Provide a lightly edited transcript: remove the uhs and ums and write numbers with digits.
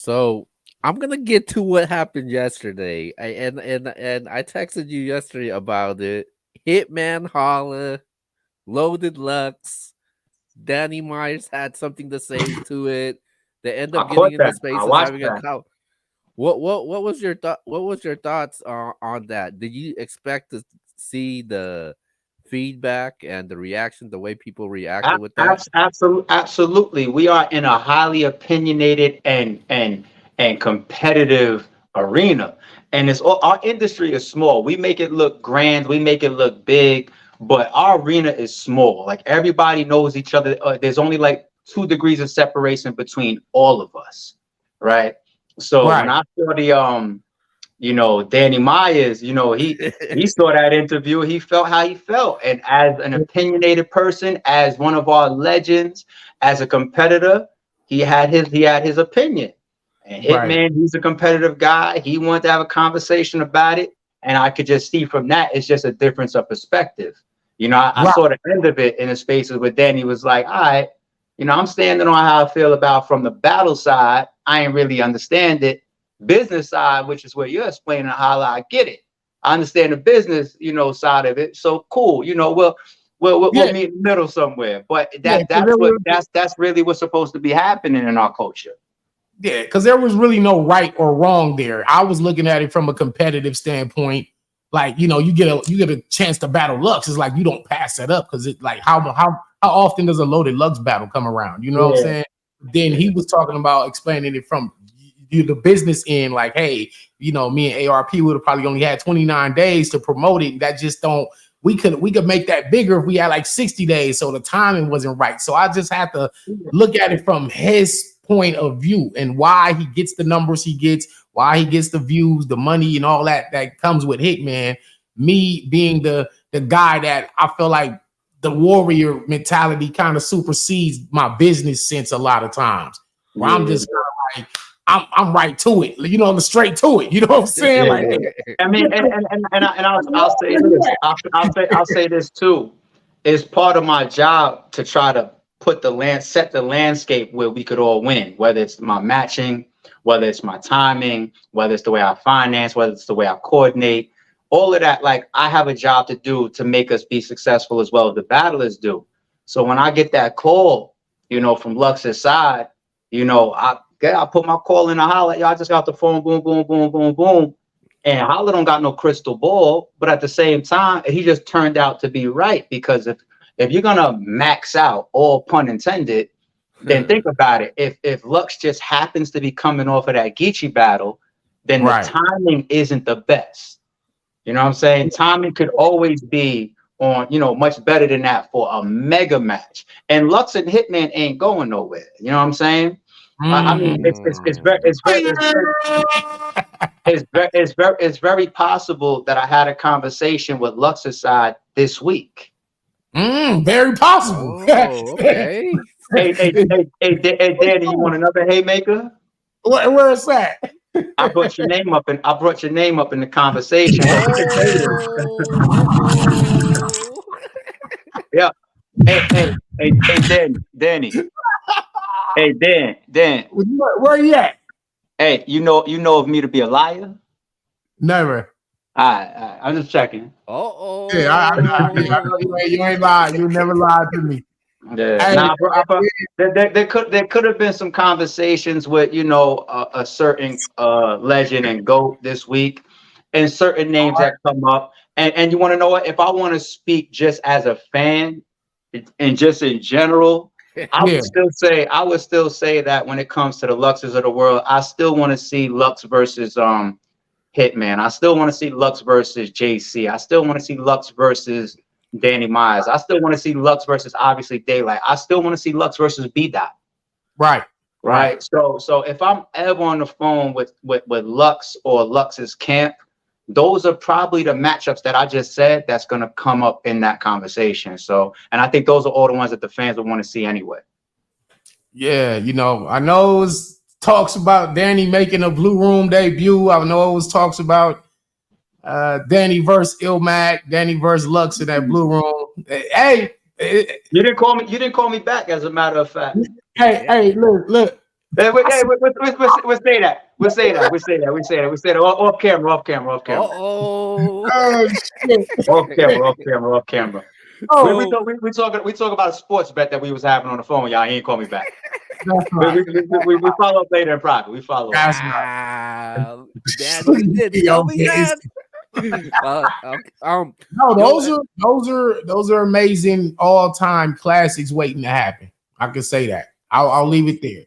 So I'm gonna get to what happened yesterday. And I texted you yesterday about it. Hitman Holla, Loaded Lux, Danny Myers had something to say to it. They end I up getting caught into that. I spaces watched having a that. cow. What was your thought? What was your thoughts on that? Did you expect to see the feedback and the reaction, the way people reacted with that? Absolutely. We are in a highly opinionated and competitive arena. And it's all, our industry is small. We make it look grand, we make it look big, but our arena is small. Like everybody knows each other. There's only like 2 degrees of separation between all of us, right? So when Right. I saw the Danny Myers, he saw that interview, he felt how he felt. And as an opinionated person, as one of our legends, as a competitor, he had his opinion. And Right. Hitman, he's a competitive guy. He wanted to have a conversation about it. And I could just see from that, it's just a difference of perspective. I Right. saw the end of it in the spaces where Danny was like, all right, I'm standing on how I feel about from the battle side. I ain't really understand it business side, which is what you're explaining how I get it. I understand the business, side of it. So cool. We'll Yeah. meet in the middle somewhere. But Yeah. that's really what's supposed to be happening in our culture. Yeah, because there was really no right or wrong there. I was looking at it from a competitive standpoint. Like, you get a chance to battle Lux. It's like you don't pass that up because it like how often does a loaded Lux battle come around? You know what I'm Yeah. saying? Then Yeah. he was talking about explaining it from the business end, like, hey, me and ARP would have probably only had 29 days to promote it. That just don't we could make that bigger if we had like 60 days. So the timing wasn't right. So I just had to look at it from his point of view and why he gets the numbers he gets, why he gets the views, the money, and all that comes with Hitman. Me being the guy that I feel like the warrior mentality kind of supersedes my business sense a lot of times. Where I'm Yeah. just kind of like I'm right to it, I'm straight to it. You know what I'm saying? Yeah. Like, hey, I mean, and I'll say this. I'll say this too. It's part of my job to try to set the landscape where we could all win. Whether it's my matching, whether it's my timing, whether it's the way I finance, whether it's the way I coordinate, all of that. Like I have a job to do to make us be successful as well as the battlers do. So when I get that call, from Lux's side, I put my call in the holler. Y'all just got the phone, boom, boom, boom, boom, boom. And Holler don't got no crystal ball, but at the same time, he just turned out to be right because if you're gonna max out, all pun intended, then think about it. If Lux just happens to be coming off of that Geechee battle, then the right. timing isn't the best. You know what I'm saying? Timing could always be on, much better than that for a mega match. And Lux and Hitman ain't going nowhere. You know what I'm saying? I mean, it's very possible that I had a conversation with Lux's side this week. Very possible. Oh, okay. Hey, Danny, you want another haymaker? Where is that? I brought your name up in the conversation, but we can say Oh. this. Yeah. Hey, Danny. Hey, Dan. Where you at? Hey, you know of me to be a liar? Never. All right. I'm just checking. Yeah, I know Oh. you ain't lied. You never lied to me. Yeah. Hey, Nah, bro, there could have been some conversations with a certain legend and goat this week, and certain names that come up. And you want to know what? If I want to speak just as a fan and just in general, yeah, I would still say that when it comes to the Luxes of the world, I still want to see Lux versus Hitman. I still want to see Lux versus JC. I still want to see Lux versus Danny Myers. I still want to see Lux versus obviously Daylight. I still want to see Lux versus B Dot. right, right. Right. So if I'm ever on the phone with Lux or Lux's camp, those are probably the matchups that I just said that's gonna come up in that conversation. So, and I think those are all the ones that the fans would want to see anyway. Yeah, I know it was talks about Danny making a Blue Room debut. I know it was talks about Danny versus Ilmac, Danny versus Lux in that Blue Room. Hey, You didn't call me. You didn't call me back. As a matter of fact. hey, Yeah. hey, look. We'll say that. We'll say that. We'll say that. We'll say that. We'll say that. Off camera. Off camera. Off camera. Oh. Oh shit. Off camera. Off camera. Off camera. Oh, We talk about a sports bet that we was having on the phone. Y'all he ain't call me back. that's right. We follow up later in private. We follow up. That's Wow. Dad, you did tell me that. No, those are amazing all-time classics waiting to happen. I can say that. I'll leave it there.